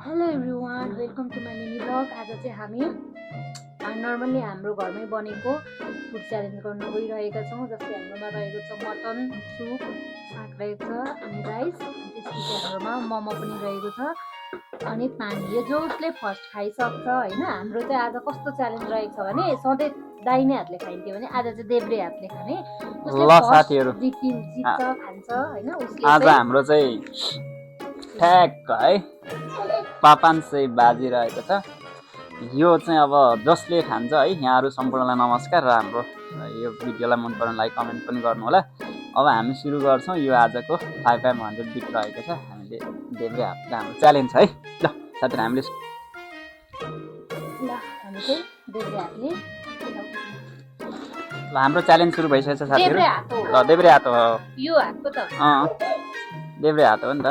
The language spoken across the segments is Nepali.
Hello everyone, welcome to my mini blog. आज चाहिँ हामी नर्मल्ली हाम्रो घरमै बनेको फुड च्यालेन्ज गर्न गइरहेका छौँ। जस्तै हाम्रोमा रहेको छ मटन सुप, साग रहेको छ अनि राइस, त्यसपछि हाम्रोमा मोमो पनि रहेको छ अनि पानी। यो जसले फर्स्ट खाइसक्छ होइन। हाम्रो चाहिँ आज कस्तो च्यालेन्ज रहेको छ भने सधैँ दाहिने हातले खाइन्थ्यो भने आज चाहिँ देब्रे हातले खाने। उसले ल फर्स्ट साथीहरू जित्छ खान्छ होइन। उसले आज चाहिँ हाम्रो चाहिँ ठ्याक्क है 500 बाजिरहेको छ। यो चाहिँ अब जसले खान्छ है। यहाँहरू सम्पूर्णलाई नमस्कार र हाम्रो यो भिडियोलाई मन पराउन लाइक कमेन्ट पनि गर्नु होला। अब हामी सुरु गर्छौँ। यो आजको 5500 बिट रहेको छ। हामीले देब्रे हातले हाम्रो च्यालेन्ज है। ल साथीहरू हामीले चाहिँ देब्रे हातले ल हाम्रो च्यालेन्ज सुरु भइसकेको छ साथीहरू। ल देब्रे हात हो यो हातको त देब्रे हात हो नि त।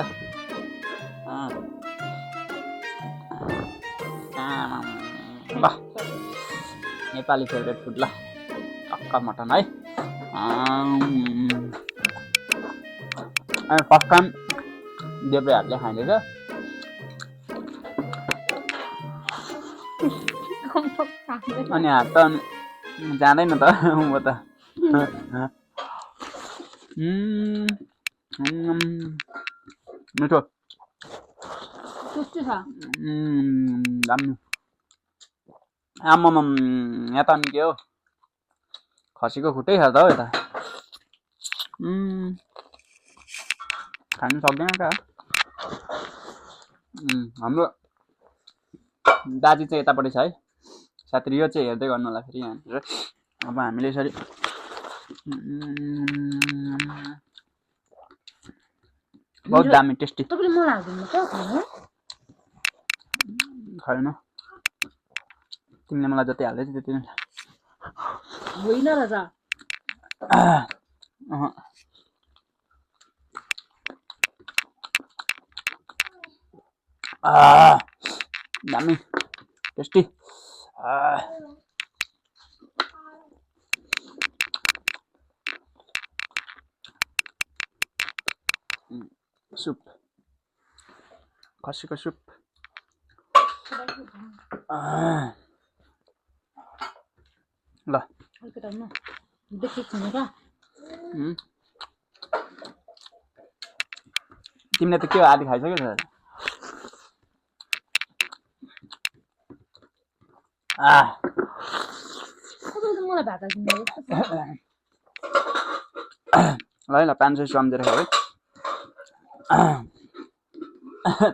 ल नेपाली फेभरेट फुड ल टक्क मटन है। फर्स्ट टाइम देब्रे हातले खाइँदैछ। अनि हात त जाँदैन त म त। मिठो दामी। आम्माम यहाँ त अनि के हो खसीको खुट्टै छ त हौ यता। खानु सक्दैन क्या। हाम्रो दाजी चाहिँ यतापट्टि छ है साथीहरू। यो चाहिँ हेर्दै गर्नु होला फेरि यहाँनिर। अब हामीले यसरी बहुत दामी टेस्टी। खैन तिमीले मलाई जति हाल्दै थियो त्यति नै होइन राजा। दामी टेस्टी। सुप खसीको सुप। ल तिमीले त के हो आधी खाइसक्यो त। ल 500 सम्झेर खायो है।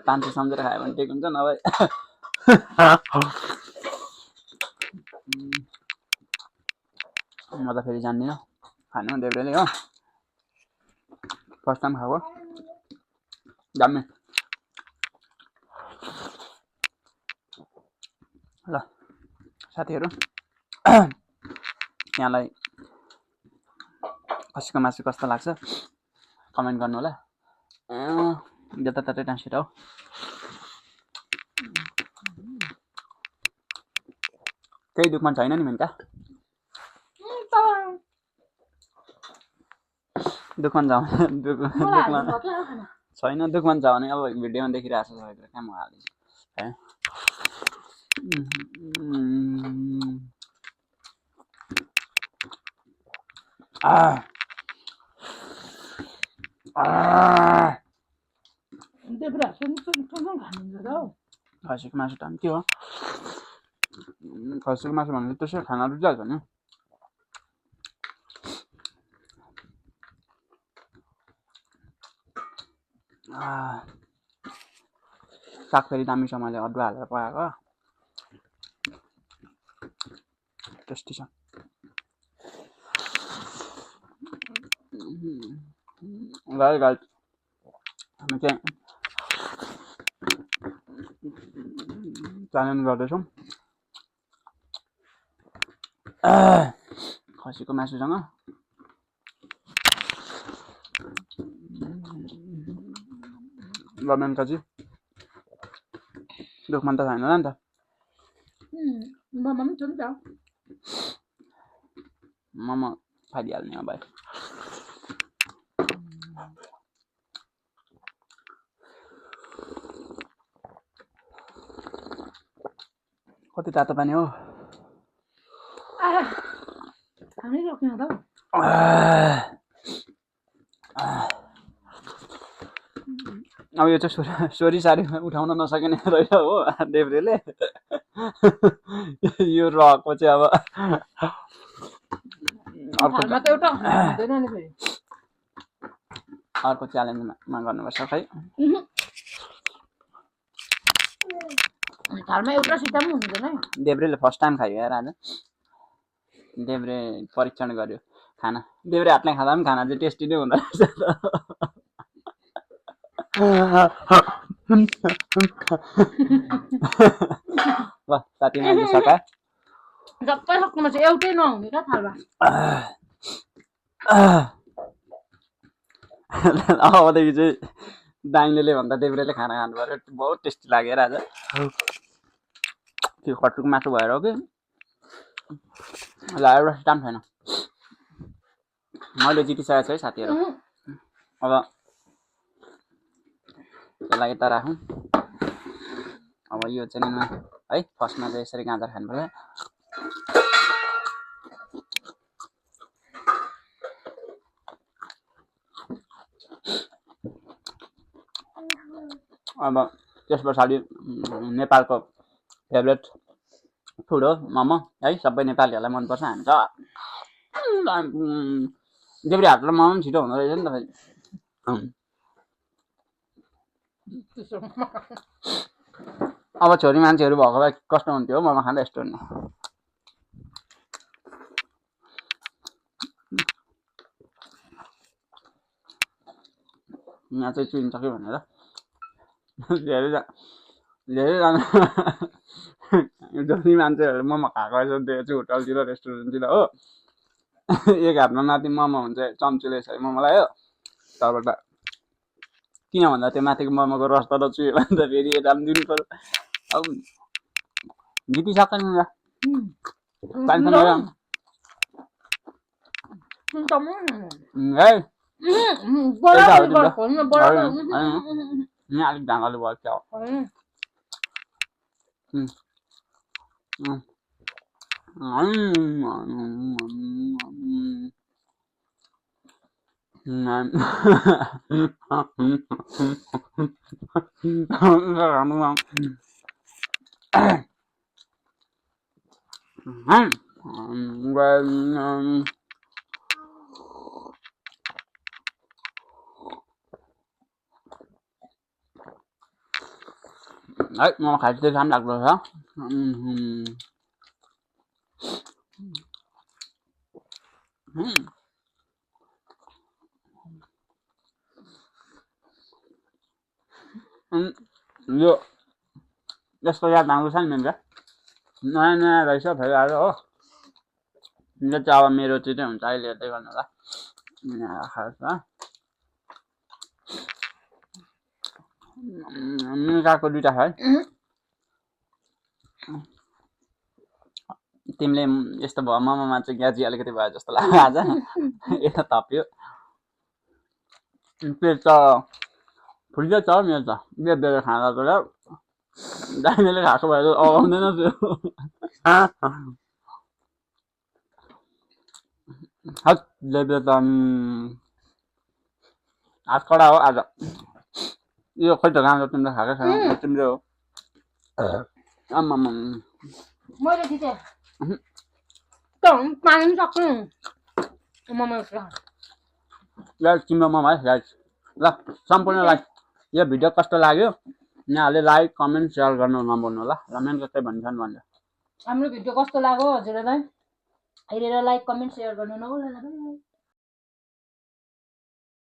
500 सम्झेर खायो भने ठिक हुन्छ नभए म त फेरि जान्दिनँ खानु देब्रेले हो। फर्स्ट टाइम खाएको दामी। ल साथीहरू यहाँलाई खसीको मासु कस्तो लाग्छ कमेन्ट गर्नु होला। जताततै टाँसिएर हो। केही दुःखमा छैन नि मेनका। दुःखमा जाऊ दुःखमा छैन। दुःखमा छ भने अब भिडियोमा देखिरहेको छ सबैतिर कहाँ म हालिदिन्छु है। खसीको मासु त के हो खसीको मासु भनेर त्यसै खाना रुचाउँछ नि। साग फेरि दामीसँगले अदुवा हालेर पकाएको टेस्टी छ। गाई हामी चाहिँ च्यालेन्ज गर्दैछौँ खसीको मासुसँग। मेनकाजी दुःखमा त छैन नि त। मोमो खाइदिइहाल्ने हो भाइ। कति तातो पानी हो खानै सक्ने त अब यो चाहिँ सोरी सारी उठाउन नसकिने रहेछ हो देब्रेले यो रकको चाहिँ अब अर्को च्यालेन्जमा गर्नुपर्छ खै थालमा एउटा सिटा पनि हुँदैन देब्रेले फर्स्ट टाइम खायो यार आज देब्रे परीक्षण गर्यो खाना देब्रे हातले खाँदा पनि खाना चाहिँ टेस्टी नै हुँदो रहेछ ल साथी मैले सका सबै सक्नुमा चाहिँ एउटै नहुने क्या थालमा अबदेखि चाहिँ दाइनेले भन्दा देब्रेले खाना खानु पर्यो बहुत टेस्टी लाग्यो आज त्यो खट्टुको मासु भएर हो कि ल एउटा सिटाम छैन मैले जितिसकेको छु है साथीहरू अब त्यसलाई यता राखौँ अब यो चाहिँ है फर्स्टमा चाहिँ यसरी गाजर खानुपर्छ अब त्यस पछाडि नेपालको फेभरेट फुड हो मोमो है सबै नेपालीहरूलाई मनपर्छ हामी त देब्रे हातले मोमो पनि छिटो हुँदो रहेछ नि त फेरि अब छोरी मान्छेहरू भएको भए कस्तो हुन्थ्यो मोमो खाँदा यस्तो हुने यहाँ चाहिँ चिन्छ कि भनेर धेरैजना जति मान्छेहरू मोमो खाएको रहेछ त्यो चाहिँ होटलतिर रेस्टुरेन्टतिर हो एक हातमा माथि मोमो हुन्छ चम्चीले यसरी मोमोलाई हो तलबाट किन भन्दा त्यो माथिको मोमोको रस त चुयो भने त फेरि यता पनि दिनु पर्यो अब जितिसक्छ नि यहाँ अलिक ढाङ्गाले भयो क्या है मोमो खाएपछि चाहिँ राम्रो लाग्दो रहेछ यो यस्तो याद आउँछ नि मेरो नयाँ नयाँ रहेछ फेरि आएर हो यो चाहिँ अब मेरो चाहिँ हुन्छ अहिले हेर्दै गर्नु होला खास मिर्काको दुइटा छ है तिमीले यस्तो भयो मोमोमा चाहिँ ग्याजी अलिकति भयो जस्तो लाग्यो आज यता थप्यो पेट त फुल्दै छ मेरो त बेर खाँदा त दाइनेले खाएको भएर अगाउँदैन त्यो बेर त हात कडा हो आज यो खोइ त राम्रो तिमीले खाएकै छैन तिम्रो हो आम्मामा मैले जिते पानी पनि सक्नु मोमो गाइस तिम्रो मोमो है गाइस ल सम्पूर्णलाई यो भिडियो कस्तो लाग्यो यहाँहरूले लाइक कमेन्ट सेयर गर्नु नभुल्नु होला र मेन चाहिँ भन्छन् भन्नु हाम्रो भिडियो कस्तो लाग्यो हजुरहरूलाई हेरेर लाइक कमेन्ट सेयर गर्नु नभुल्नु होला।